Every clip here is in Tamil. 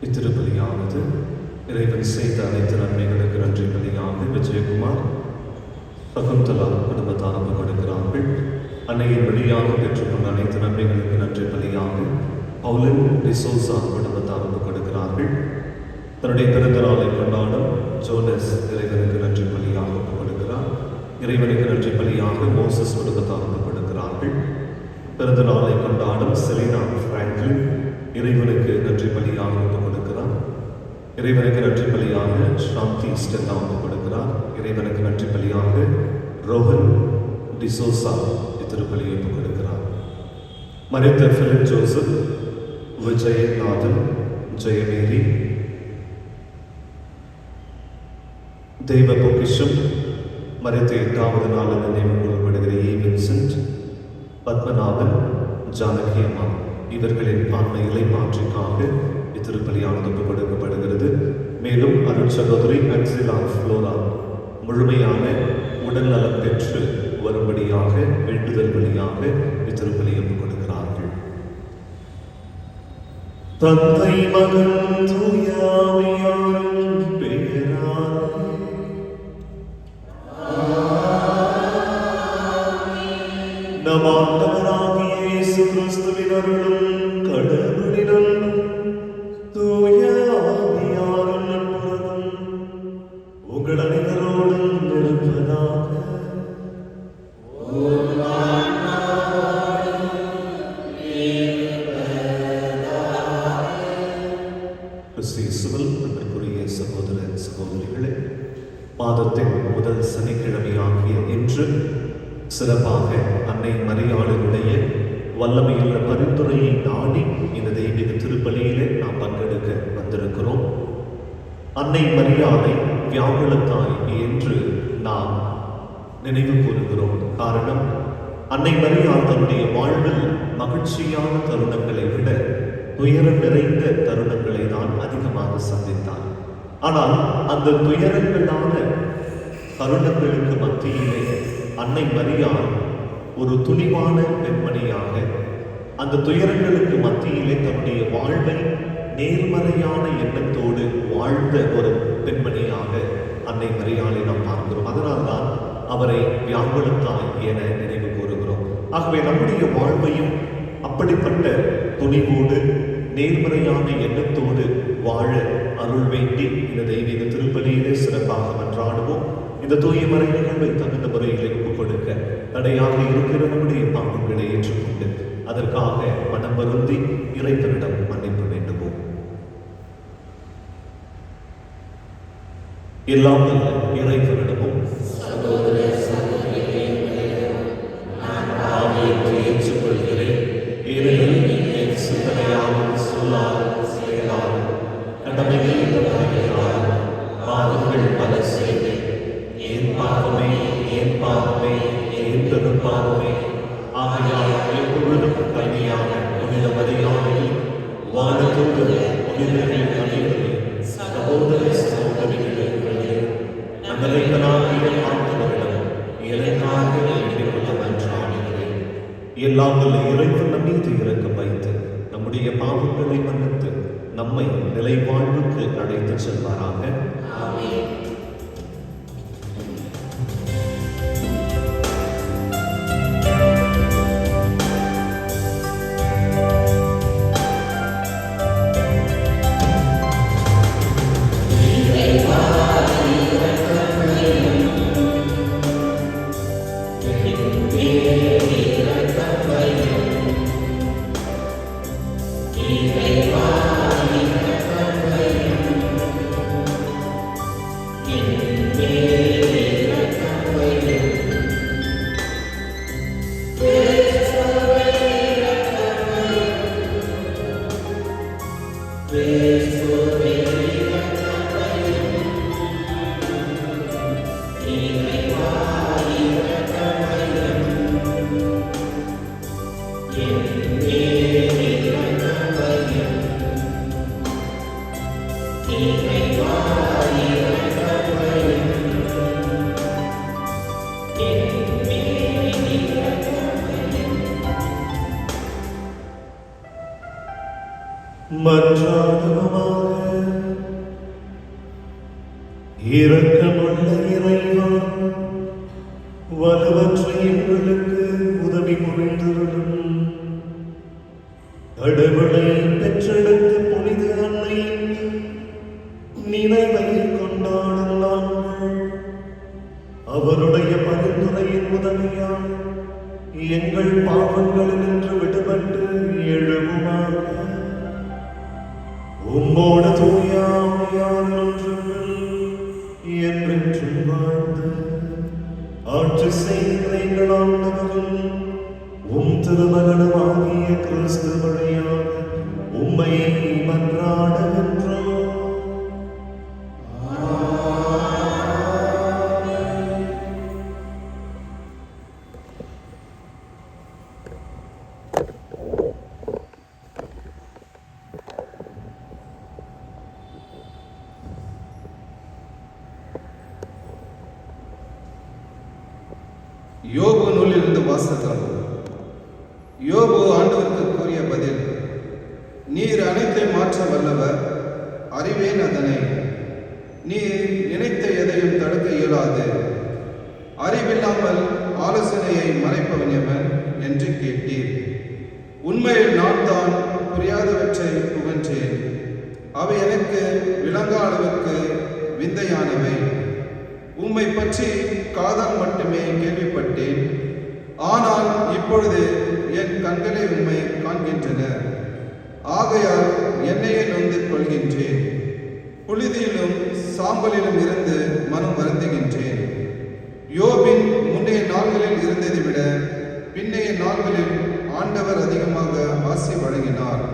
இத்திருப்பலியானது இறைவன் செய்த அனைத்து நன்மைகளுக்கு நன்றி பலியாக விஜயகுமார் சகுந்தலா குடும்பத்தார் கொடுக்கிறார்கள். அன்னையின் வழியாக பெற்றுக்கொண்ட அனைத்து நன்மைகளுக்கு நன்றி பலியாக பவுலின் டிசோசா குடும்பத்தார் கொடுக்கிறார்கள். தன்னுடைய பிறந்த நாளை கொண்டாடும் ஜோனஸ் இறைவனுக்கு நன்றி பலியாக கொடுக்கிறார். இறைவனுக்கு நன்றி பலியாக மோசஸ் குடும்பத்தார் கொடுக்கிறார்கள். பிறந்த நாளை கொண்டாடும் செலினா பிராங்க்லின் இறைவனுக்கு நன்றி பலியாக கொடுக்கிறார். இறைவனுக்கு நன்றி பலியாக சாந்தி ஸ்டெல்லா கொடுக்கிறார். இறைவனுக்கு நன்றி பலியாக ரோஹன் டிசோசா இத்திருப்பலியை கொடுக்கிறார். மரித்த பிலிப் ஜோசப், விஜயநாதன், ஜெயமேரி, தெய்வ பொக்கிஷம் மரித்த 8வது நாள் நினைவு கூறப்படுகிற ஏ வின்சென்ட், பத்மநாபன், ஜானகி அம்மா இவர்களின் ஆன்ம இலைமாற்றிக்காக இத்திருப்பலியானது கொடுக்கப்படுகிறது. மேலும் அருள் சகோதரி அக்ஸிலா ஃப்ளோரா முழுமையான உடல் நலம் பெற்று வரும்படியாக வேண்டுதல் வழியாக இத்திருப்பலியை கொடுக்கிறார்கள். தந்தை மகன் தூய ஆவியாரின் பெயராலே நம் ஆண்டவராகிய இயேசு கிறிஸ்துவின் அருளும் கடவுளின் அன்பும் தூய ஆவியாரின் நட்புறவும் உங்கள் அனைவரோடும் இருப்பதாக. கிறிஸ்துவில் அன்பிற்குரிய சகோதர சகோதரிகளே, மாதத்தின் முதல் சனிக்கிழமையாகிய இன்று சிறப்பாக அன்னை மரியாளினுடைய வல்லமையுள்ள பரிந்துரையை நாடி இந்த தெய்வீக திருப்பலியிலே நாம் பங்கெடுக்க வந்திருக்கிறோம். அன்னை மரியாளை வியாகுலத்தாய் என்று நாம் நினைவு கூறுகிறோம். காரணம், அன்னை மரியாள் தன்னுடைய வாழ்வில் மகிழ்ச்சியான தருணங்களை விட துயரம் நிறைந்த தருணங்களை தான் அதிகமாக சந்தித்தார். ஆனால் அந்த துயரங்களான தருணங்களுக்கு மத்தியிலே அன்னை மரியாள் ஒரு துணிவான பெண்மணியாக அந்த துயரங்களுக்கு மத்தியிலே தன்னுடைய வாழ்வை நேர்மறையான எண்ணத்தோடு வாழ்ந்த ஒரு பெண்மணியாக அன்னை மரியாளை நாம் பார்க்கிறோம். அதனால்தான் அவரை வியாகுலத்தாய் என நினைவு கூறுகிறோம். ஆகவே நம்முடைய வாழ்வையும் அப்படிப்பட்ட துணிவோடு நேர்மறையான எண்ணத்தோடு வாழ அருள் வேண்டி இந்த தெய்வீக திருப்பலியிலே சிறப்பாக மன்றாடுவோம். இந்த தூய மறை நிகழ்வை தகுந்த முறையிலே ஒப்புக் கொடுக்க தடையாக இருக்கிற நம்முடைய பாவங்களை ஏற்றுக்கொண்டு அதற்காக மனம் வருந்தி இறைவனிடம் மன்னிப்பு வேண்டுவோம். எல்லாம் இறைவனிடமும் ஏற்றுக்கொள்கிறேன். ஏனெனில் என் சிந்தனையாலும் சொல்லாலும் செயலாலும் கடமையில் பாவங்கள் பல செய்தேன். என் பாவமே என் பாவமே என் பெரும் பாவமே. ஆகையால் எப்பொழுதும் கன்னியான புனித மரியாதையில் வானத்தோடு புனிதர்கள் அனைவரையும் சகோதர சகோதரிகளுக்கு நம்மளை எல்லாம் வல்ல இறைவன் நம் மீது இரக்கம் வைத்து நம்முடைய பாவங்களை மன்னித்து நம்மை நிலை வாழ்வுக்கு அழைத்துச் செல்வாராக. ஆமென். மன்றாடுவோமாக. இரக்கமுள்ள இறைவா, வலுவற்ற எங்களுக்கு உதவி புரிந்தருளும். கடவுளை பெற்றெடுத்த புனித அன்னையின் நினைவை கொண்டாடும் நாங்கள் அவருடைய பரிந்துரையின் உதவியால் எங்கள் பாவங்களினின்று விடுபட்டு எழுவுமாக. உம்மோடு தூயாமையான என்றென்றும் வாழ்ந்து ஆட்சி செய்கிற எங்கள் ஆண்டவரும் உம் திருமகனுமாகிய கிறிஸ்து வழியாக உம்மை மன்றாடுகின்றோம். யோபு நூலிலிருந்து வாசகம். யோபு ஆண்டவருக்கு கூறிய பதில்: நீர் அனைத்தை மாற்ற வல்லவர், அறிவேன் அதனை. நீர் நினைத்த எதையும் தடுக்க இயலாது. அறிவில்லாமல் ஆலோசனையை மறைப்பவன் எவன் என்று கேட்டீர். உண்மையில் நான் தான் புரியாதவற்றை புகன்றேன். அவை எனக்கு விளங்கா அளவுக்கு விந்தையானவை. உம்மை பற்றி காதால் மட்டுமே கேள்விப்பட்டேன். ஆனால் இப்பொழுது என் கண்களை உம்மை காண்கின்றன. ஆகையால் என்னையே நொந்து கொள்கின்றேன். புழுதியிலும் சாம்பலிலும் இருந்து மனம் வருந்துகின்றேன். யோபின் முன்னைய நாள்களில் இருந்ததை விட பின்னைய நாள்களில் ஆண்டவர் அதிகமாக ஆசி வழங்கினார்.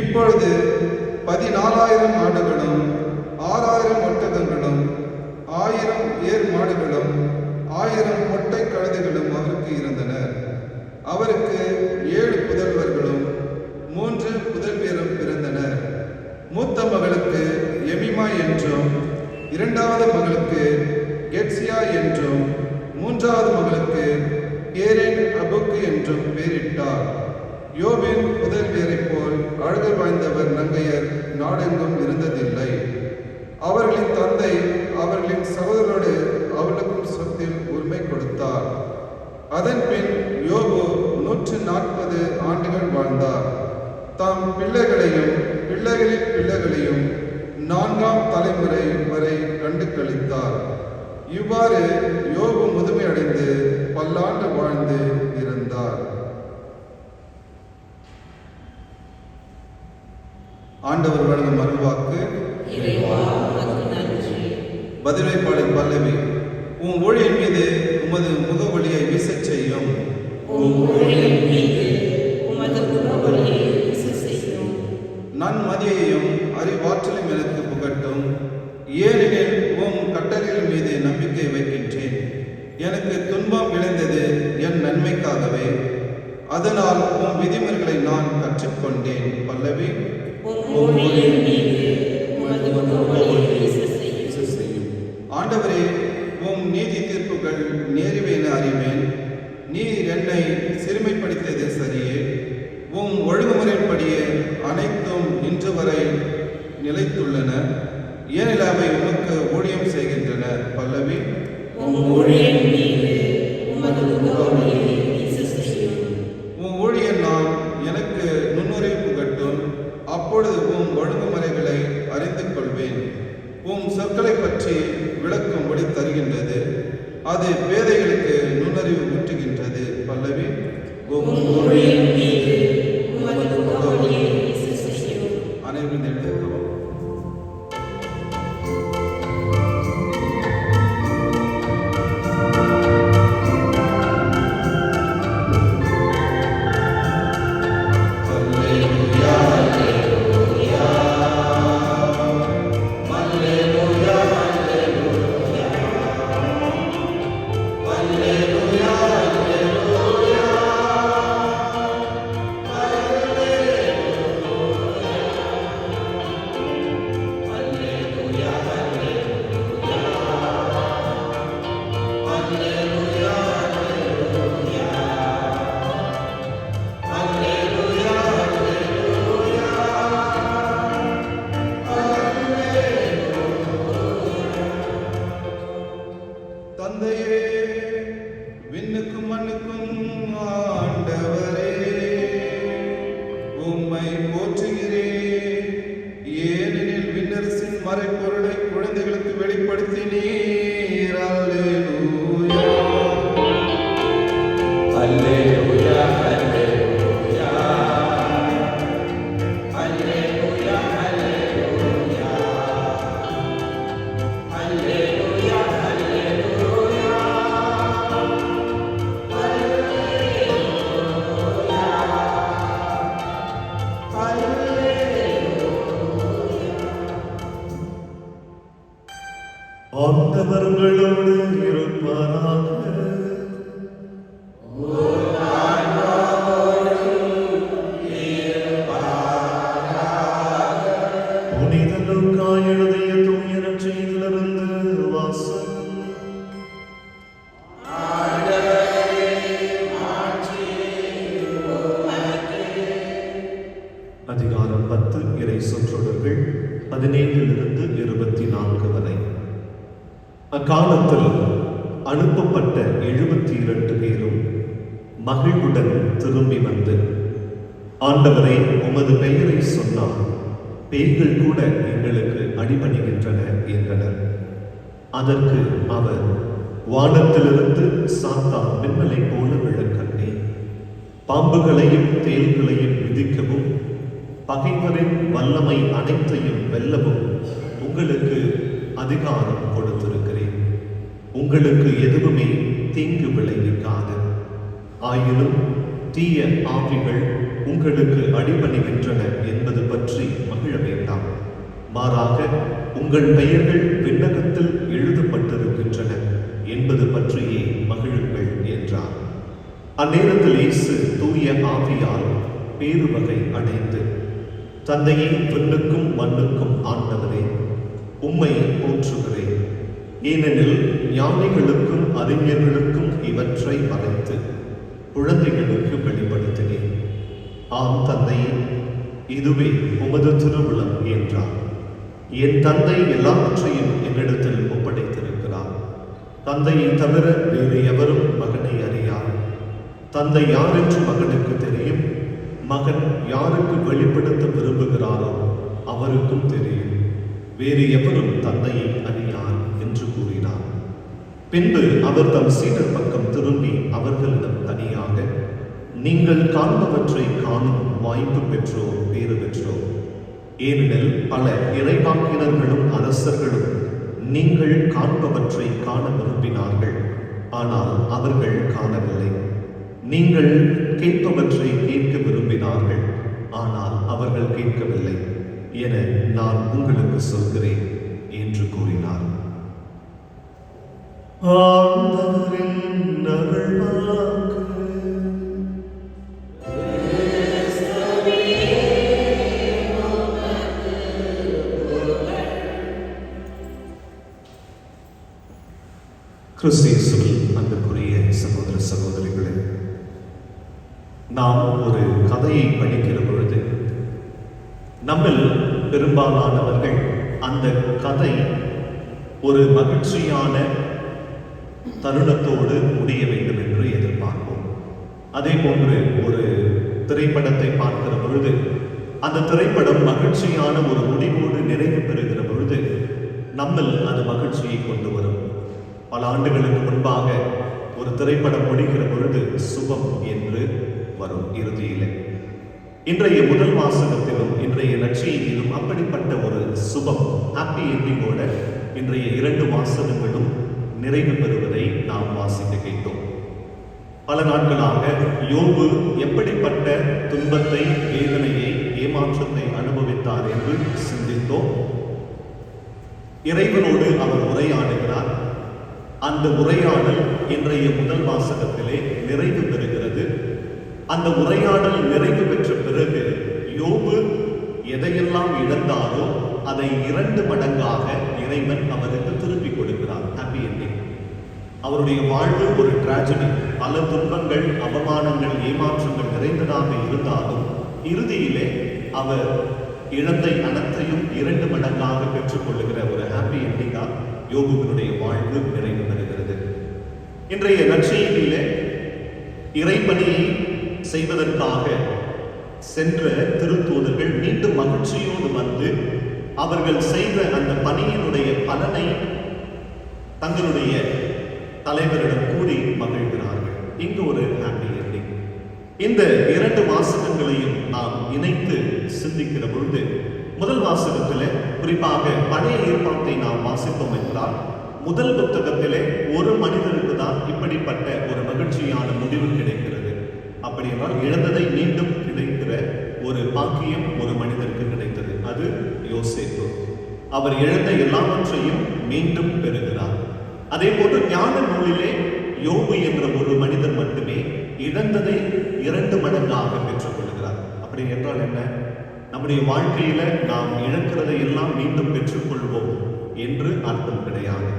இப்பொழுது 14,000 ஆடுகளும் 6,000 ஒட்டகங்களும் 1000 ஏர் மாடுகளும் 1000 மொட்டை கழுதைகளும் அவருக்கு இருந்தன. அவருக்கு 7 புதல்வர்களும் 3 புதல்வியரும் பிறந்தனர். மூத்த மகளுக்கு எமிமா என்றும், இரண்டாவது மகளுக்கு கெட்சியா என்றும், மூன்றாவது மகளுக்கு கேரேன் அபுக்கு என்றும் பெயரிட்டார். யோபின் புதல்வியரைப் போல் அழகு வாய்ந்தவர் நங்கையர் நாடெங்கும் இருந்ததில்லை. அவர்களின் தந்தை அவர்களின் சகோதரரோடு அவர்களுக்கும் சொத்தில் உரிமை கொடுத்தார். அதன் பின் யோபு 140 ஆண்டுகள் வாழ்ந்தார். தாம் பிள்ளைகளையும் பிள்ளைகளின் பிள்ளைகளையும் 4ஆம் தலைமுறை வரை கண்டு கழித்தார். இவ்வாறு யோபு முதுமை அடைந்து பல்லாண்டு வாழ்ந்து இருந்தார். ஆண்டவர் வழங்கும் அருள்வாக்கு. பதிலைப்பாளர் பல்லவி. உம் ஊழியன் மீது உமது முகவலியை வீசச் செய்யும். நன்மதியையும் அறிவாற்றலும் எனக்கு புகட்டும். ஏனெனில் உம் கட்டளைகள் மீது நம்பிக்கை வைக்கின்றேன். எனக்கு துன்பம் விளைந்தது என் நன்மைக்காகவே. அதனால் உம் விதிமுறைகளை நான் கற்றுக்கொண்டேன். பல்லவி. ஆண்டவரே, உம் நீதி தீர்ப்புகள் நேர்வை என அறிவேன். நீர் என்னை சிறுமைப்படுத்தியது சரியே. உம் ஒழுங்குமுறைப்படியே அனைத்தும் இன்று வரை நிலைத்துள்ளன. ஏனில் அவை உமக்கு ஊழியம் செய்கின்றன. பல்லவி. உம் ஊழியன் மீது உமது முகவொளியை வீச செய்யும். உம் ஊழியன் நாம் எனக்கு நுண்ணுரை புகட்டும். அப்பொழுது உம் ஒழுங்குமுறைகளை அறிந்து கொள்வேன். உம் சொற்களை பற்றி விளக்கும்படி தருகின்றது. அது பேதைகளுக்கு நுண்ணறிவு ஊற்றுகின்றது. பல்லவி. உம் ஊழியன் மீது உமது முகவொளியை வீச செய்யும். அனைவரும் எழுதுகிறோம். தந்தையே, விண்ணுக்கும் மண்ணுக்கும் ஆண்டவரே, உம்மை போற்றுகிறேன். ஏனெனில் விண்ணரசின் மறைப்பொருளை குழந்தைகளுக்கு வெளிப்படுத்தினீர். அல்லேலூயா. அல்லேலூயா, அல்லேலூயா. அல்லேலூயா, அல்லேலூயா. அல்லேலூயா, அல்லேலூயா. ஆண்டவர்களோடு இருப்பாராக. புனித லூக்கா எழுதிய தூய நற்செய்தியிலிருந்து வாசகம். அதிகாரம் 10 இறை சொற்றொடர்கள் 17 24 வரை. அக்காலத்தில் அனுப்பப்பட்ட 72 பேரும் மகிழ்வுடன் திரும்பி வந்து, ஆண்டவரே, உமது பெயரை சொன்னால் பேய்கள் கூட எங்களுக்கு அடிபணிகின்றன என்றனர். அதற்கு அவர், வானத்திலிருந்து சாத்தான் மின்னலை போல விழக்கண்டேன். பாம்புகளையும் தேள்களையும் மிதிக்கவும் பகைவரின் வல்லமை அனைத்தையும் வெல்லவும் உங்களுக்கு அதிகாரம் கொடுத்திருக்கிறேன். உங்களுக்கு எதுவுமே தீங்கு விளைவிக்காது. ஆயினும் தீய ஆவிகள் உங்களுக்கு அடிபணிகின்றன என்பது பற்றி மகிழ வேண்டாம். மாறாக உங்கள் பெயர்கள் விண்ணகத்தில் எழுதப்பட்டிருக்கின்றன என்பது பற்றியே மகிழுங்கள் என்றார். அந்நேரத்தில் இயேசு தூய ஆவியால் பேருவகை அடைந்து, தந்தையே, விண்ணுக்கும் மண்ணுக்கும் ஆண்டவரே, உம்மை போற்றுகிறேன். ஏனெனில் ஞானிகளுக்கும் அறிஞர்களுக்கும் இவற்றை மறைத்து குழந்தைகளுக்கு வெளிப்படுத்தினேன். ஆம் தந்தையே, இதுவே உமது திருவுளம் என்றார். என் தந்தை எல்லாவற்றையும் என்னிடத்தில் ஒப்படைத்திருக்கிறார். தந்தையை தவிர வேறு எவரும் மகனை அறியார். தந்தை யார் என்று மகனுக்கு தெரியும். மகன் யாருக்கு வெளிப்படுத்த விரும்புகிறாரோ அவருக்கும் தெரியும். வேறு எவரும் தந்தையை அறியார் என்று கூறினார். பின்பு அவர் தம் சீடர் பக்கம் திரும்பி அவர்களிடம் தனியாக, நீங்கள் காண்பவற்றை காணும் வாய்ப்பு பெற்றோர் பேறு பெற்றோர். ஏனெனில் பல இறைவாக்கினர்களும் அரசர்களும் நீங்கள் காண்பவற்றை காண விரும்பினார்கள், ஆனால் அவர்கள் காணவில்லை. நீங்கள் கேட்பவற்றை கேட்க விரும்பினார்கள், ஆனால் அவர்கள் கேட்கவில்லை என நான் உங்களுக்கு சொல்கிறேன் என்று கூறினார். ஆண்டவரின் அருள்வாக்கு. கிறிஸ்து இயேசுவில் அன்புக்குரிய சகோதர சகோதரிகளே, நாம் ஒரு கதையை படிக்கிற பொழுது நம்மில் பெரும்பாலானவர்கள் அந்த கதை ஒரு மகிழ்ச்சியான தருணத்தோடு முடிய வேண்டும் என்று எதிர்பார்ப்போம். அதே போன்று ஒரு திரைப்படத்தை பார்க்கிற பொழுது அந்த திரைப்படம் மகிழ்ச்சியான ஒரு முடிவோடு நிறைவு பெறுகிற பொழுது நம்மில் அது மகிழ்ச்சியை கொண்டு வரும். பல ஆண்டுகளுக்கு முன்பாக ஒரு திரைப்படம் முடிகிற பொழுது சுபம் என்று வரும் இறுதியிலே. இன்றைய முதல் வாசகத்திலும் இன்றைய நற்செய்தியிலும் அப்படிப்பட்ட ஒரு சுபம், ஹாப்பி எண்டிங்கோட இன்றைய 2 வாசகங்களும் நிறைவு பெறுவதை நாம் வாசிக்க கேட்டோம். பல நாட்களாக யோபு எப்படிப்பட்ட துன்பத்தை, வேதனையை, ஏமாற்றத்தை அனுபவித்தார் என்று சிந்தித்தோம். இறைவனோடு அவர் உரையாடுகிறார். அந்த உரையாடல் இன்றைய முதல் வாசகத்திலே நிறைவு பெறுகிறது. அந்த உரையாடல் நிறைவு பெற்ற பிறகு யோபு எதையெல்லாம் இழந்தாரோ அதை 2 மடங்காக இறைவன் அவருக்கு திருப்பி கொடுக்கிறார். Happy ending. அவருடைய வாழ்வு ஒரு டிராஜடி. பல துன்பங்கள், அவமானங்கள், ஏமாற்றங்கள் நிறைந்ததாக இருந்தாலும் இறுதியிலே அவர் இழந்த அனைத்தையும் 2 மடங்காக பெற்றுக்கொள்ளுகிற ஒரு ஹாப்பி எண்டிங்கா யோபுவினுடைய வாழ்வு நிறைவு பெறுகிறது. இன்றைய நற்செய்தியிலே இறைப்பணியை செய்வதற்காக சென்ற திருத்தூதர்கள் மீண்டும் மகிழ்ச்சியோடு வந்து அவர்கள் செய்த அந்த பணியினுடைய பலனை தங்களுடைய தலைவரிடம் கூறி மகிழ்கிறார்கள். இங்கு ஒரு ஹாப்பி எண்டிங். இந்த 2 வாசகங்களையும் நாம் இணைத்து சிந்திக்கிற பொழுது முதல் வாசகத்திலே குறிப்பாக பழைய ஏற்பாட்டை நாம் வாசித்தோம் என்றால் முதல் புத்தகத்திலே ஒரு மனிதருக்கு தான் இப்படிப்பட்ட ஒரு மகிழ்ச்சியான முடிவு கிடைக்கிறது. அப்படி என்றால் இழந்ததை மீண்டும் கிடைக்கிற ஒரு பாக்கியம் ஒரு மனிதருக்கு கிடைத்தது. அது யோசேப்பு. அவர் இழந்த எல்லாவற்றையும் மீண்டும் பெறுகிறார். அதே போன்று ஞான நூலிலே யோபு என்ற ஒரு மனிதர் மட்டுமே இழந்ததை 2 மடங்காக பெற்றுக் கொள்கிறார். அப்படி என்றால் என்ன? நம்முடைய வாழ்க்கையில நாம் இழக்கிறதை எல்லாம் மீண்டும் பெற்றுக்கொள்வோம் என்று அர்த்தம் கிடையாது.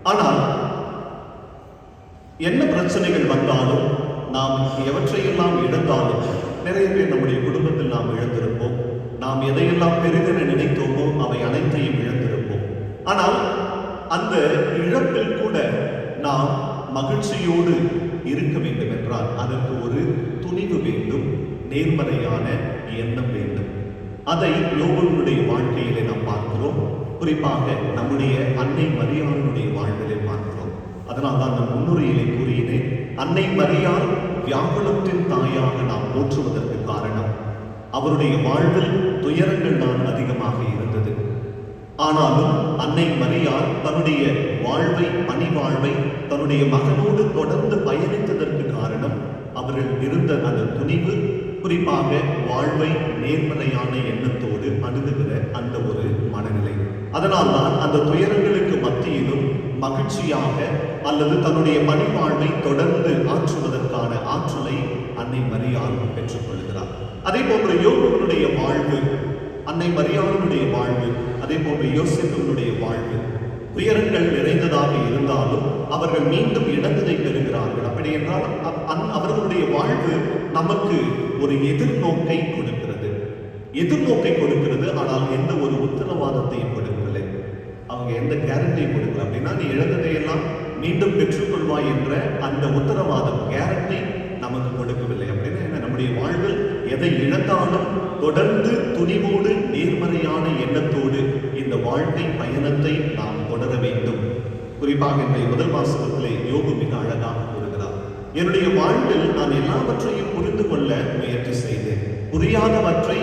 ஆனால் என்ன பிரச்சனைகள் வந்தாலும், நாம் எவற்றையெல்லாம் இழந்தாலும், நிறைய பேர் நம்முடைய குடும்பத்தில் நாம் இழந்திருப்போம். நாம் எதையெல்லாம் பெரிதென நினைத்தோமோ அவை அனைத்தையும் இழந்திருப்போம். ஆனால் அந்த இழப்பில் கூட நாம் மகிழ்ச்சியோடு இருக்க வேண்டும் என்றால் அதற்கு ஒரு துணிவு வேண்டும், நேர்மறையான எண்ணம் வேண்டும். அதை யோபுவினுடைய வாழ்க்கையிலே நாம் பார்க்கிறோம். குறிப்பாக நம்முடைய அன்னை மரியாளுடைய வாழ்விலே பார்க்கிறோம். அதனால் தான் நான் முன்னுரையிலே கூறினேன், அன்னை மரியாள் வியாகுலத்தின் தாயாக நாம் போற்றுவதற்கு காரணம் அவருடைய வாழ்வில் துயரங்கள் தான் அதிகமாக இருந்தது. ஆனாலும் அன்னை மரியாள் தன்னுடைய வாழ்வை, பணி வாழ்வை தன்னுடைய மகனோடு தொடர்ந்து பயணித்ததற்கு காரணம் அவர்கள் இருந்த அந்த துணிவு, குறிப்பாக வாழ்வை நேர்மறையான எண்ணத்தோடு அணுகுகிற அந்த ஒரு மனநிலை. அதனால் தான் அந்த துயரங்களுக்கு மத்தியிலும் மகிழ்ச்சியாக அல்லது தன்னுடைய பணி வாழ்வை தொடர்ந்து ஆற்றுவதற்கான ஆற்றலை அன்னை மரியாள் பெற்றுக்கொள்கிறார். அதே போன்று யோபுவினுடைய வாழ்வு, அன்னை மரியாளுடைய வாழ்வு, அதே போன்று யோசேப்புடைய வாழ்வு துயரங்கள் நிறைந்ததாக இருந்தாலும் அவர்கள் மீண்டும் இழந்ததை பெறுகிறார்கள். அப்படி என்றால் அவர்களுடைய வாழ்வு நமக்கு ஒரு எதிர்நோக்கை கொடுக்கிறது. எதிர்நோக்கை கொடுக்கிறது, ஆனால் எந்த ஒரு உத்தரவாதத்தையும் கொடுக்கவில்லை. அவங்க எந்த கேரண்டியும் கொடுக்கல. அப்படின்னா நீ இழந்ததையெல்லாம் மீண்டும் பெற்றுக்கொள்வாய் என்ற அந்த உத்தரவாதம், கேரண்டி நமக்கு கொடுக்கவில்லை. அப்படின்னா என்ன? நம்முடைய வாழ்வில் எதை இழந்தாலும் தொடர்ந்து துணிவோடு நேர்மறையான எண்ணத்தோடு இந்த வாழ்க்கை பயணத்தை நாம் தொடர வேண்டும். குறிப்பாக இன்றைய முதல் வாசகத்திலே யோபு மிக அழகாக கூறுகிறார், என்னுடைய வாழ்வில் நான் எல்லாவற்றையும் புரிந்து கொள்ள முயற்சி செய்தேன், புரியாதவற்றை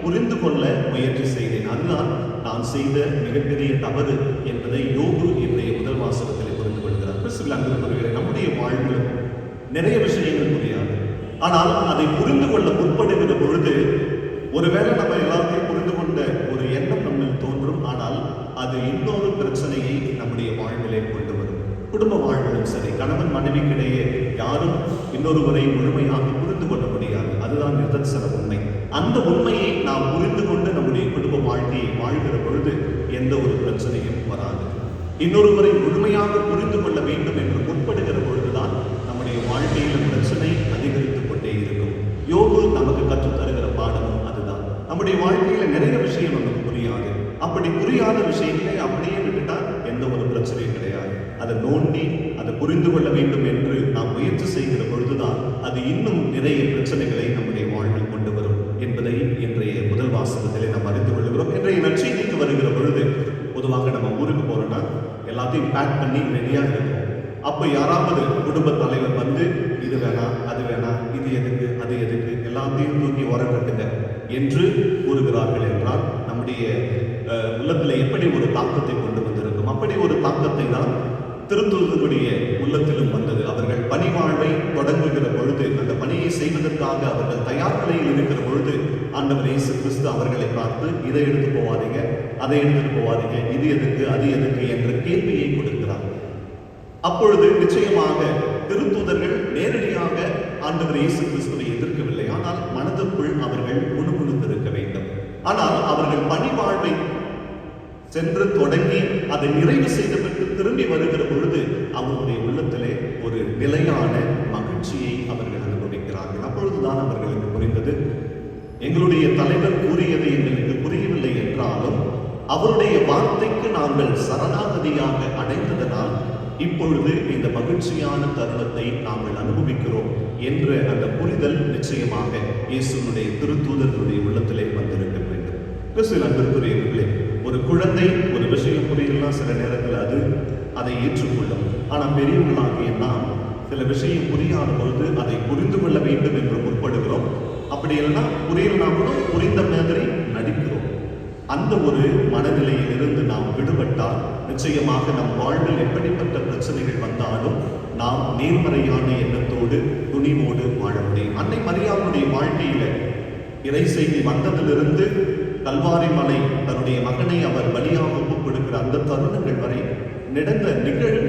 புரிந்து கொள்ள முயற்சி செய்தேன், அதுதான் நான் செய்த மிகப்பெரிய தவறு என்பதை யோபு இன்றைய முதல் வாசகத்திலே புரிந்து கொள்கிறார். கிறிஸ்துவில் அன்புக்குரியவர்களே, நம்முடைய வாழ்வில் நிறைய விஷயங்கள் புரியாது. ஆனால் அதை புரிந்து கொள்ள முற்படுகிற பொழுது ஒருவேளை நம்ம எல்லாத்தையும் புரிந்து கொண்ட ஒரு எண்ணம் நம்மில் தோன்றும். ஆனால் அது இன்னொரு பிரச்சனையை நம்முடைய வாழ்விலே கொண்டு வரும். குடும்ப வாழ்விலும் சரி, கணவன் மனைவிக்கிடையே யாரும் இன்னொருவரை முழுமையாக புரிந்து கொள்ள முடியாது. அதுதான் நிதர்சன உண்மை. அந்த உண்மையை நாம் புரிந்து கொண்டு நம்முடைய குடும்ப வாழ்க்கையை வாழ்கிற பொழுது எந்த ஒரு பிரச்சனையும் வராது. இன்னொருவரை முழுமையாக புரிந்து கொள்ள வேண்டும் என்று முற்படுகிற அப்படி புரியாத விஷயங்களை அப்படியே விட்டுட்டா எந்த ஒரு பிரச்சனையும் கிடையாது. அதை நோண்டி அதை புரிந்து கொள்ள வேண்டும் என்று நாம் முயற்சி செய்கிற பொழுதுதான் அது இன்னும் நிறைய பிரச்சனைகளை நம்முடைய வாழ்வில் கொண்டு வரும் என்பதை இன்றைய முதல் வாசகத்திலே நாம் அறிந்து கொள்கிறோம். இன்றைய நற்செய்திக்கு வருகிற பொழுது பொதுவாக நம்ம ஊருக்கு போறோம்னா எல்லாத்தையும் பேக் பண்ணி ரெடியாக இருக்கும். அப்போ யாராவது குடும்ப தலைவர் வந்து இது வேணாம் அது வேணாம் இது எதுக்கு அது எதுக்கு எல்லாத்தையும் தூக்கி ஓரம் கட்டுங்க என்று கூறுகிறார்கள் என்றால் நம்முடைய உள்ளத்தில் எப்படி ஒரு தாக்கத்தை கொண்டு வந்திருக்கும். அப்படி ஒரு தாக்கத்தை தான் திருத்தூதருடைய உள்ளத்திலும் வந்தது. அவர்கள் பணி வாழ்வை தொடங்குகிற பொழுது அந்த பணியை செய்வதற்காக அவர்கள் தயார் நிலையில் இருக்கிற பொழுது ஆண்டவர் இயேசு கிறிஸ்து அவர்களை பார்த்து இதை எடுத்து போவாதீங்க அதை எடுத்துட்டு போவாதீங்க இது எதுக்கு அது எதுக்கு என்ற கேள்வியை கொடுக்கிறார். அப்பொழுது நிச்சயமாக திருத்தூதர்கள் நேரடியாக ஆண்டவர் இயேசு கிறிஸ்துவை எதிர்க்கவில்லை. ஆனால் மனதுக்குள் அவர்கள் முணுமுணுத்திருக்க வேண்டும். ஆனால் அவர்கள் பணி வாழ்வை சென்று தொடங்கி அதை நிறைவு செய்துவிட்டு திரும்பி வருகிற பொழுது அவருடைய உள்ளத்திலே ஒரு நிலையான மகிழ்ச்சியை அவர்கள் அனுபவிக்கிறார்கள். அப்பொழுதுதான் அவர்களுக்கு புரிந்தது, எங்களுடைய தலைவர் கூறியது எங்களுக்கு புரியவில்லை என்றாலும் அவருடைய வார்த்தைக்கு நாங்கள் சரணாகதியாக அடைந்ததனால் இப்பொழுது இந்த மகிழ்ச்சியான தருணத்தை நாங்கள் அனுபவிக்கிறோம் என்ற அந்த புரிதல் நிச்சயமாக இயேசுனுடைய திருத்தூதர்களுடைய உள்ளத்திலே வந்திருக்க வேண்டும். கிறிஸ்துவின் அன்பிற்குரியவர்களே, ஒரு குழந்தை ஒரு விஷயம் புரியலாம், சில நேரத்தில் அதை ஏற்றுக்கொள்ளும். ஆனால் பெரியவர்களாகிய நாம் சில விஷயம் புரியாத பொழுது அதை புரிந்து கொள்ள வேண்டும் என்று முற்படுகிறோம். அப்படி இல்லைன்னா புரியலனா கூட புரிந்த மாதிரி நடிக்கிறோம். அந்த ஒரு மனநிலையில் இருந்து நாம் விடுபட்டால் நிச்சயமாக நம் வாழ்வில் எப்படிப்பட்ட பிரச்சனைகள் வந்தாலும் நாம் நேர்மறையான எண்ணத்தோடு துணிவோடு வாழ முடியும். அன்னை மரியாளுடைய வாழ்க்கையில இறை செய்தி வந்ததிலிருந்து கல்வாரி மலை தன்னுடைய மகனை அவர் பலியாக ஒப்புக் கொடுக்கிற அந்த தருணங்கள் வரை நடந்த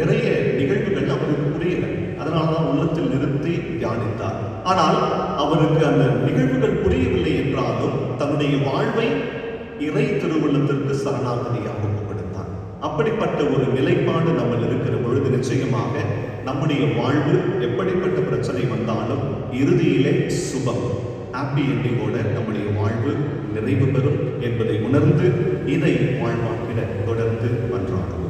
நிறைய நிகழ்வுகள் அவருக்கு புரியல. அதனால்தான் உள்ளத்தில் நிறுத்தி தியானித்தார். ஆனால் அவருக்கு அந்த நிகழ்வுகள் புரியவில்லை என்றாலும் தன்னுடைய வாழ்வை இறை திருவுள்ளத்திற்கு சரணாகதியாக ஒப்புக்கொடுத்தார். அப்படிப்பட்ட ஒரு நிலைப்பாடு நம்ம இருக்கிற பொழுது நிச்சயமாக நம்முடைய வாழ்வு எப்படிப்பட்ட பிரச்சனை வந்தாலும் இறுதியிலே சுபம், ஹாப்பி எண்டிங்கோட நம்முடைய வாழ்வு நிறைவு பெறும் என்பதை உணர்ந்து இதை வாழ்வாக்கிட தொடர்ந்து மன்றாடுவோம்.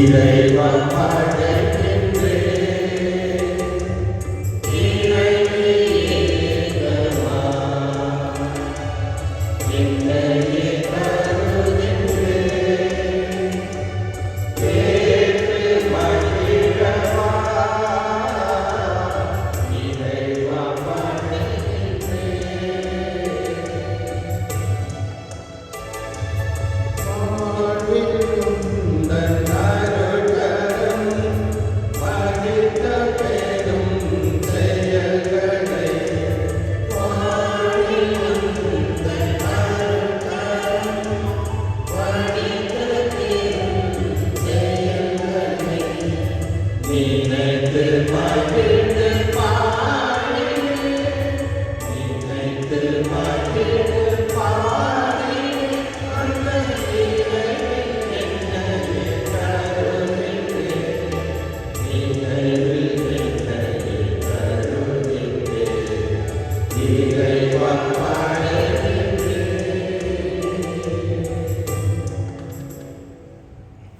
இறைவா படைக்கின்றே இறைவே ஏகமா என்னையே கருதின்றே ஏற்று மகிழவா இறைவா படைக்கின்றே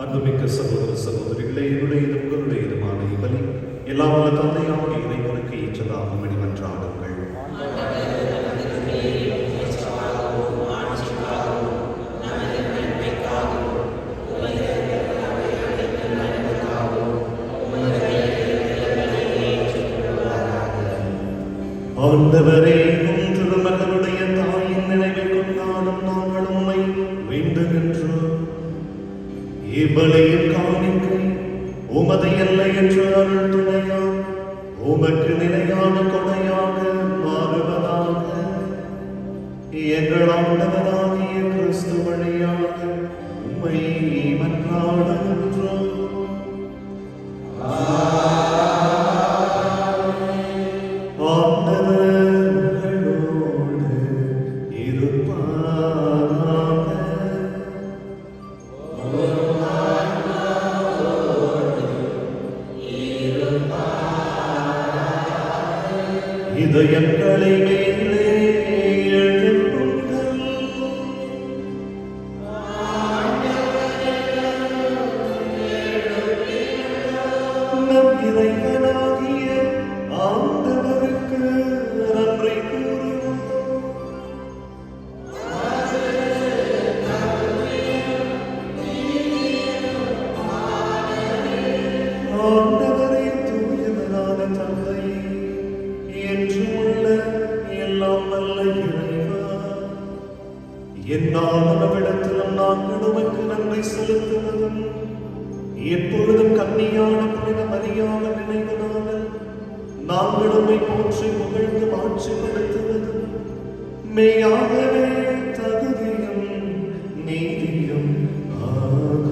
அன்புமிக்க சகோதர சகோதரிகளே, என்னுடையது உங்களுடையதுமான இவ்வலி எல்லா வல்ல தந்தையாகிய இறைவனுக்கு ஏற்றதாகும் மன்றாடுங்கள். ஆண்டவரே, உம் திருமகனுடைய தாயின் நினைவை கொண்டாடும் நாங்கள் உம்மை வேண்டுகின்றோம். இவ்வளையின் காணிக்கை உமது எல்லையற்ற அருள் துணையால் உமக்கு நிலையான கொடையாக மாறுவதாக. எங்கள் ஆண்டவராகிய கிறிஸ்து வழியாக உம்மை மன்றாடுகின்றோம். இதயங்களை மேலே எழுப்புங்கள். நம் இறைவனாகிய ஆண்டவருக்கு நன்றி கூறுவோம். ஆண்டவரே, தூயவரான தந்தையே, என்றும் உள்ள எல்லாம் வல்ல இறைவா, எந்நாளும் நாங்கள் உமக்கு நன்றி செலுத்துவதும் எப்பொழுதும் கன்னியான புனித மரியாதை நினைவதால் நாங்கள் உம்மை போற்றி புகழ்ந்து மாட்சிப்படுத்துவதும் மெய்யாகவே தகுதியும் நீதியும் ஆகும்.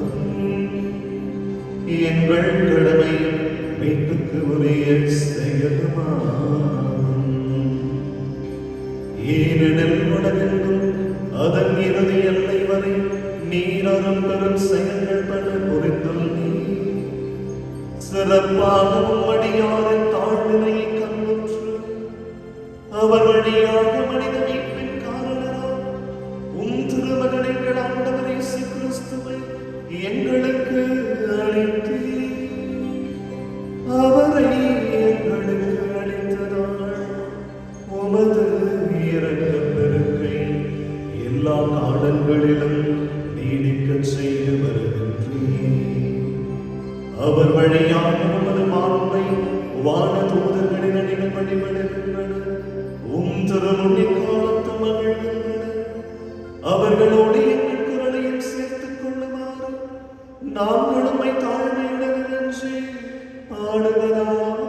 எங்கள் கடமை மீட்புக்கு உரிய செயலுமாகும். ஏனெனில் உலகெங்கும் அதன் இறுதி எல்லை வரை நீரரும் பெரும் செயல்கள் பல புரிந்துள்ளீர். சிறப்பாகவும் அடியாரின் தாழ்நிலையை கண்ணுற்று அவர் வழியாக மனித மீட்பின் காரணரால் திருமகன் எங்கள் ஆண்டவர் இயேசு கிறிஸ்துவை எங்களுக்கு அளித்தீர். அவரை எங்களுக்கு அளித்ததால் உமது இரக்கப் பெருக்கை எல்லா காலங்களிலும் நீடிக்கச் செய்து வருகின்றீர். அவர் வழியாக உமது மாண்பை வான தூதர்களின் அணிகள் வழிபடுகின்றன. திருமுன்னி காலத்து மகிழ்கின்றன. அவர்களோடு எங்கள் குரலையும் சேர்த்துக் கொள்ளுமாறு நாங்கள் உம்மை தாழ்மையுடன் இறைஞ்சி பாடுவதாவது.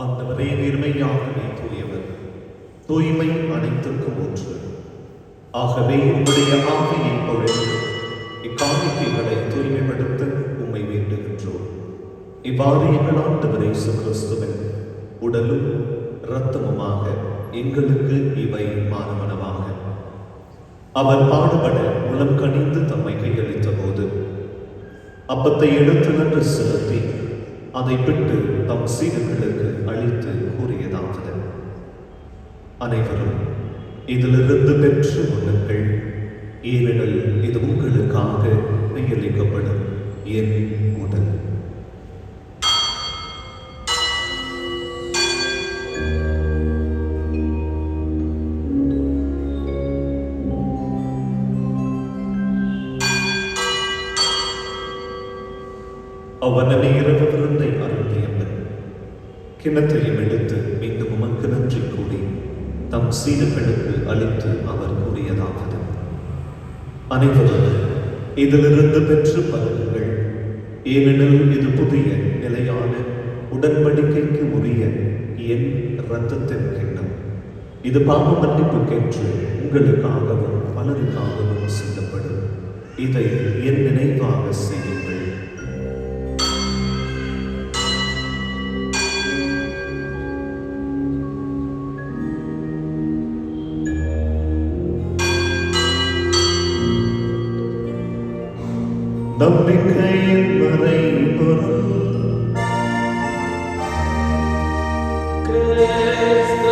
ஆண்டவரே, நேர்மையாகவே தூயவர், தூய்மை அனைத்திற்கும் ஒன்று. ஆகவே உம்முடைய ஆவியை பொழிந்து இக்காணிக்கைகளை தூய்மைப்படுத்த உம்மை வேண்டுகின்றோம். இவ்வாறு எங்கள் ஆண்டவர் இயேசு கிறிஸ்துவின் உடலும் இரத்தமுமாக எங்களுக்கு இவை மாறுவனவாக. அவர் பாடுபட உளம் கனிந்து தம்மை கையளித்த போது அப்பத்தை எடுத்து நன்று செலுத்தி அதை பிட்டு தம் சீடர்களுக்கு அளித்து கூறியதாவது: அனைவரும் இதிலிருந்து பெற்று உண்ணுங்கள், ஏனெனில் இது உங்களுக்காக கையளிக்கப்படும் என் உடல். அவ்வனமே இரவு விருந்தை அருந்தியவர் கிணற்றையும் எடுத்து மீண்டும் உமக்கு நன்றி கூறி தம் சீடர்களுக்கு அளித்து அவர் கூறியதாவது: அனைவரும் இதிலிருந்து பெற்று பருகுங்கள், ஏனெனில் இது புதிய நிலையான உடன்படிக்கைக்கு உரிய என் இரத்தத்தின் கிண்ணம். இது பாவ மன்னிப்புக்கென்று உங்களுக்காகவும் பலருக்காகவும் சிந்தப்படும். இதை என் நினைவாக செய்யுங்கள். நம்பிக்கையின் மறைபொருள் Christ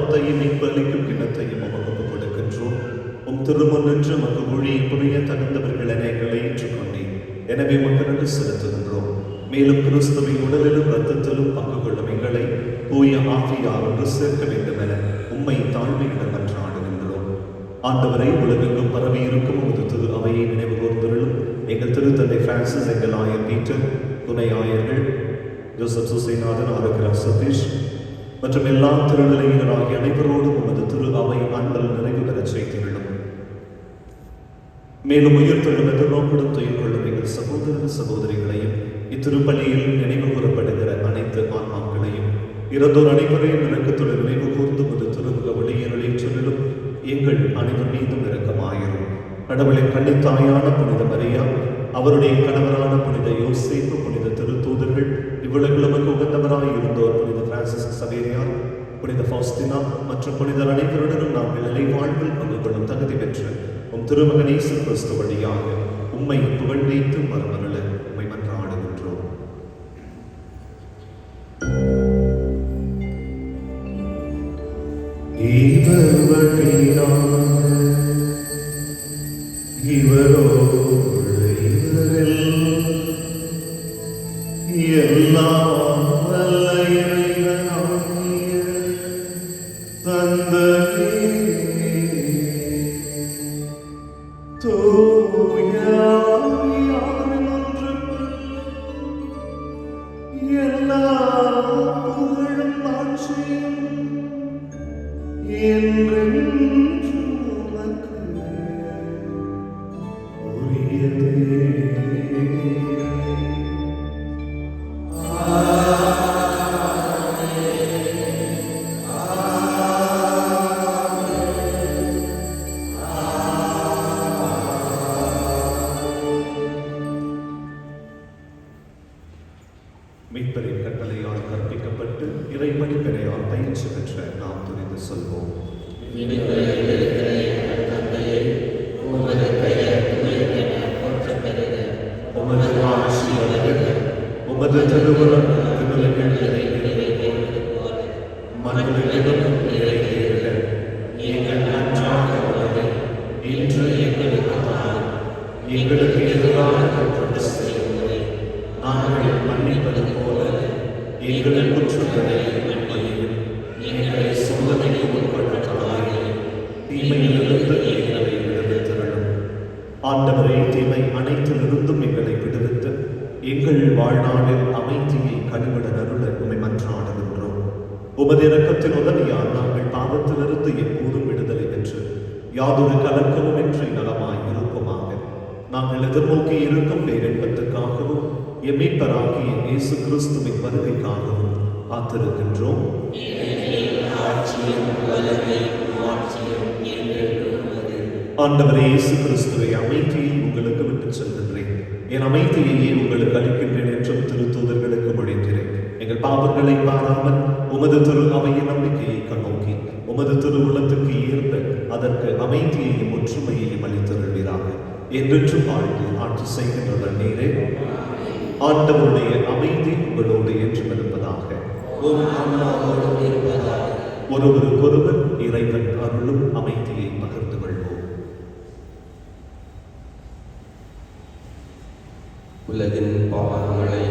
அப்பத்தையும் மீட்பு அளிக்கும் கிண்ணத்தையும் உமக்கு ஒப்புக் கொடுக்கின்றோம். உம் திருமுன் நின்று உமக்கு ஊழியம் புரிய தகுந்தவர்கள் என எங்களை ஏற்றுக்கொண்டேன். எனவே உமக்கு நன்றி செலுத்துகின்றோம். மேலும் கிறிஸ்துவின் உடலிலும் இரத்தத்திலும் பங்கு கொள்ளும் எங்களை தூய ஆவியார் ஒன்று சேர்க்க வேண்டும் என உம்மை தாழ்மையுடன் மன்றாடுகின்றோம். ஆண்டவரை உலகெங்கும் பரவி இருக்கும் உமது திரு அவையை நினைவு கூர்ந்தருளும். எங்கள் திருத்தந்தை பிரான்சிஸ், எங்கள் ஆயர் பீட்டர், துணை ஆயர்கள் ஜோசப் சுசைநாதன், ஆரோக்கியராஜ் சதீஷ் மற்றும் எல்லா திருநிலையினராகிய அனைவரோடும் உமது திரு அவை அன்பல் நிறைவு பெறச் செய்துள்ளோம். மேலும் உயிர்த்தெழும் எதிர்நோக்குடன் துயில் கொள்ளும் எங்கள் சகோதர சகோதரிகளையும் இத்திருப்பலியில் நினைவு கூறப்படுகிற அனைத்து ஆன்மாக்களையும் இறந்தோர் அனைவரையும் இறக்கத்துடன் நினைவு கூர்ந்து உமது திருமுக வெளியேறலை சொல்லும் எங்கள் அனைவர் மீதும் இரக்கமாயிரும். கடவுளின் கன்னித்தாயான புனித மரியா, அவருடைய கணவரான புனித யோசேப்பு, புனித திருத்தூதர்கள், இவ்வுலகில் நமக்கு உகந்தவராய் இருந்தோர் புனித பிரான்சிஸ் சவேரியார், புனித ஃபவுஸ்தினா மற்றும் புனிதர் அனைவருடனும் நாங்கள் நிலை வாழ்வில் பங்கு கொள்ளும் தகுதி பெற்று உம் திருமகன் இயேசு கிறிஸ்து வழியாக உம்மை புகழ்ந்தேத்து மரமருள உம்மை மன்றாடுகின்றோம். இவர் வழியாக இவரோடு இவரில் எல்லாம் வல்ல இறைவனாகிய தந்தையே, தூய ஆவியாரின் ஒன்றுபட்டு எல்லா புகழும் ஆட்சியும் என்றென்றும் உமக்கு உரியதே. மீட்பரின் கட்டளையால் கற்பிக்கப்பட்டு இறைமணி பெறையால் பயிற்சி பெற்ற நாம் துணிந்து சொல்வோம். உமது ஆட்சி வருக, உமது திருவுளம் விண்ணுலகில் நிறைவேறுவது போல மண்ணுலகிலும் நிறைவேறுக. எங்கள் அன்றாட உணவை இன்று எங்களுக்கு தாரும். எங்களுக்கு எதிரான குற்றம் செய்வோரை நாங்கள் மன்னிப்பது போல எங்கள் குற்றங்களை மன்னியும். எங்களை சோதனைக்கு உட்படுத்தாதேயும், தீமையிலிருந்து எங்களை விடுவித்தருளும். ஆண்டவரே, தீமை அனைத்திலிருந்தும் எங்களை விடுவித்து எங்கள் வாழ்நாளில் அமைதியை கனிவிட அருள உம்மை மன்றாடுகின்றோம். உமது இரக்கத்தின் உதவியால் நாங்கள் பாவத்திலிருந்து எப்போதும் விடுதலை பெற்று யாதொரு கலக்கமும் இன்றி நலமாய் இருப்போமாக. நாங்கள் எதிர்நோக்கி இருக்கும் பேரின்பத்துக்காகவும் எம்மீட்பராகிய இயேசு கிறிஸ்துவின் வருகைக்காகவும் காத்திருக்கின்றோம். ஆண்டவரே இயேசு கிறிஸ்துவை, அமைதியை உங்களுக்கு விட்டுச் செல்கின்றேன், என் அமைதியையே உங்களுக்கு அளிக்கின்றேன் என்றும் திருத்தூதர்களுக்கு மொழிகிறேன். எங்கள் பாவங்களை பாராமல் உமது திரு அவையின் நம்பிக்கையை கண்ணோக்கி உமது திருவுளத்துக்கு ஏற்ப அதற்கு அமைதியையும் ஒற்றுமையையும் அளித்தருள்வீராக. என்றென்றும் வாழ்ந்து ஆட்சி செய்கின்றவர் நீரே. ஆண்டவருடைய அமைதி உங்களோடு என்றும் இருப்பதாக. ஒருவருக்கொருவர் இறைவன் அருளும் அமைதியை பகிர்ந்து கொள்வோம். உலகின் பாவங்களை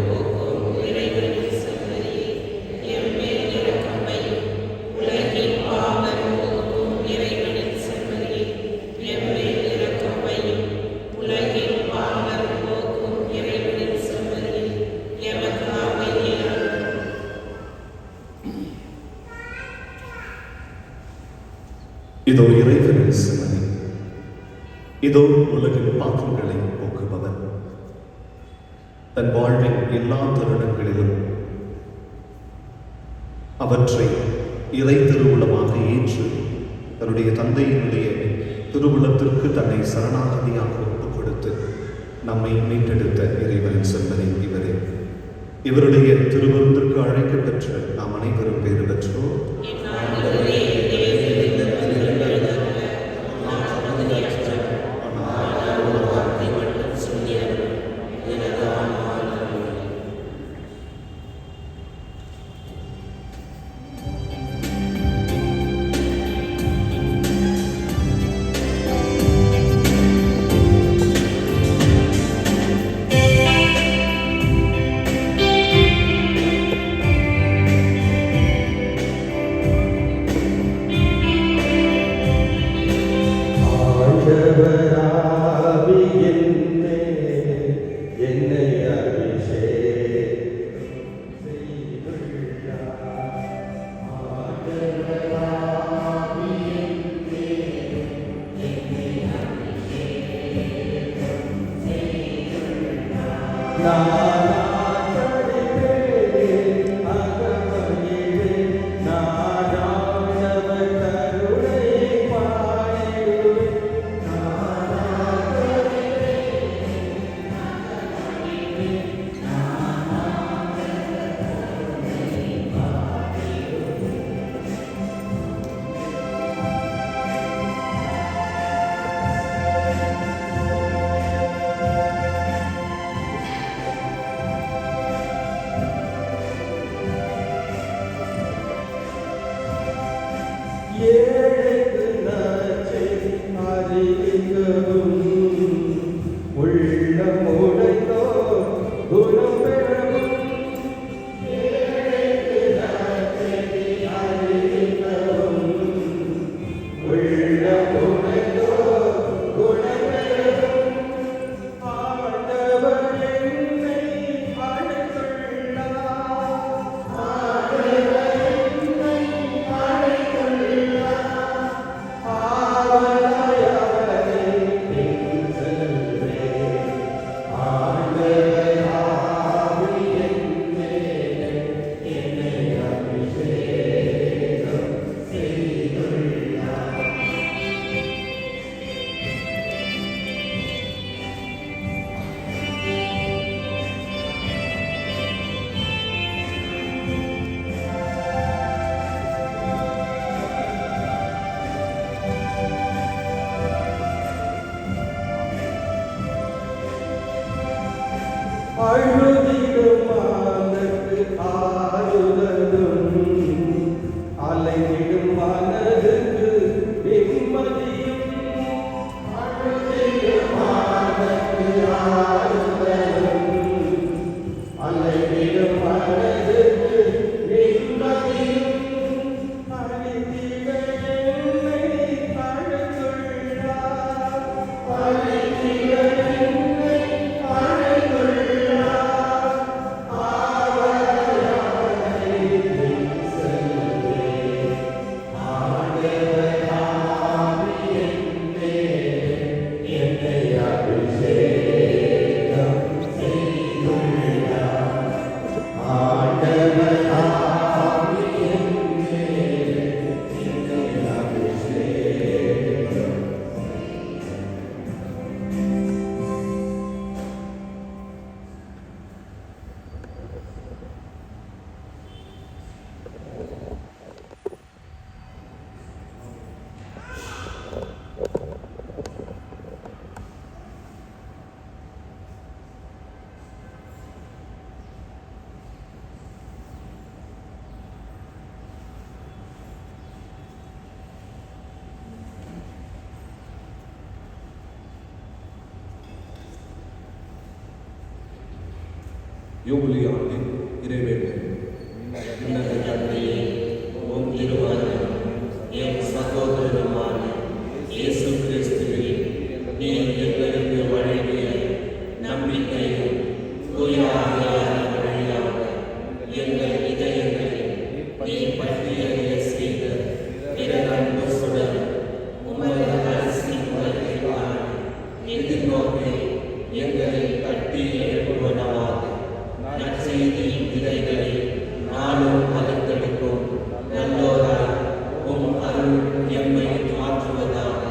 இதோ இறைவனின் சிமனி, இதோ உலகின் பாவங்களை போக்குபவர். தன் வாழ்வின் எல்லா தருணங்களிலும் அவற்றை இறை திருவுளமாக ஏற்று தன்னுடைய தந்தையினுடைய திருவுளத்திற்கு தன்னை சரணாகதியாக ஒப்புக் கொடுத்து நம்மை மீட்டெடுத்த இறைவனின் செல்வனை இவரே. இவருடைய திருவிருந்திற்கு அழைக்கப் பெற்ற நாம் அனைவரும் பேறு பெற்றோம். யோபுலி ஆண்டின் இறைவேண்டல். விண்ணக தந்தையே, உம் திருமகனும் எம் சகோதரருமான இயேசு கிறிஸ்துவில் நீர் எங்களுக்கு வழங்கிய நம்பிக்கையும் தூய ஆவியாரின் வழியாக எங்கள் இதயங்களை நீர் பற்றியறிய செய்த பிறரன்பு சுடர் உமது அரசின் வருகைக்கான எதிர்நோக்கை எங்களை கட்டி எழுப்புவனவாக நற்செய்தியின் விதைகளை நாளும் வளர்த்தெடுக்கும் நல்லோராய் உம் அருள் எம்மை மாற்றுவதாக.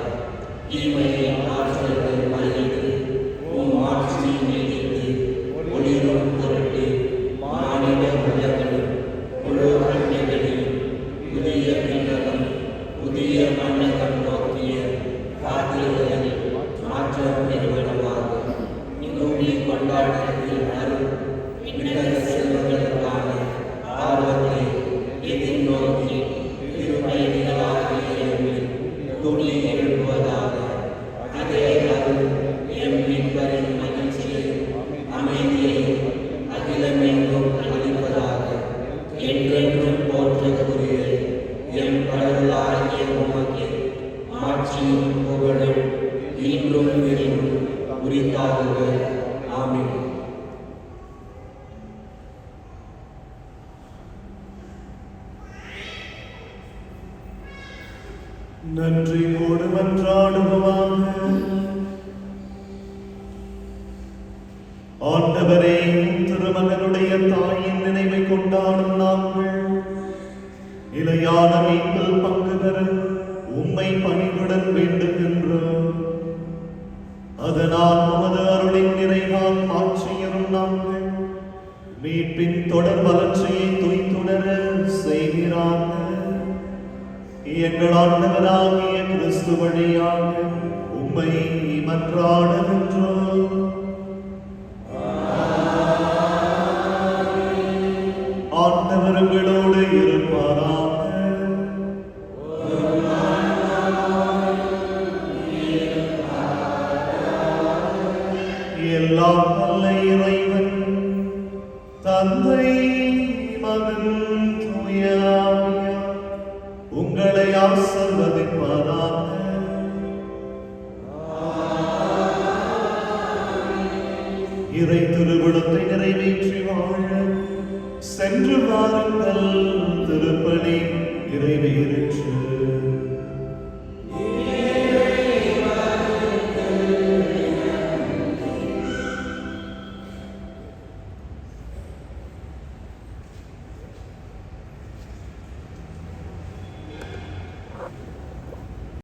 தீமையை ஆற்றல்கள் மறைத்து உம் ஆட்சியை நீடித்து ஒளிரும் பொருட்டு மாநில உலகளும் முழு அன்னைகளிலும் புதிய விண்ணகம் புதிய மன்னகம் நோக்கிய காத்திருந்தலில் மாற்றம் பெறுவனவாக. நூலி கொண்டாட்டத்தில் அருள் விண்ணக செல்வங்களுக்கான ஆர்வத்தை எதிர்நோக்கி திருப்பயணிகளாகிய துள்ளி எழுப்புவதாக. அதே அருள் எம் மீட்பரின் மகிழ்ச்சியையும் அமைதியையும் அகிலமெங்கும் அளிப்பதாக. என்றென்றும் போற்றக்கூடிய எம் கடவுளாகிய உமக்கு ஆட்சியும் புகழும் இன்றும் என்றும் உரித்தாகுக. ஆமென். நன்றியோடு மன்றாடுவோமாக. ஆண்டவரே, உம்மை மன்றாடுகின்றோம். ஆண்டவர் உங்களோடு இருப்பாராக. எல்லாம் வல்ல இறைவன் தந்தை மகன் தூய ஆவியார் உங்களை ஆசீர்வதிப்பாராக. இறை திருவிழத்தை நிறைவேற்றி வாழ சென்று வாருங்கள். திருப்பலி நிறைவேற்று.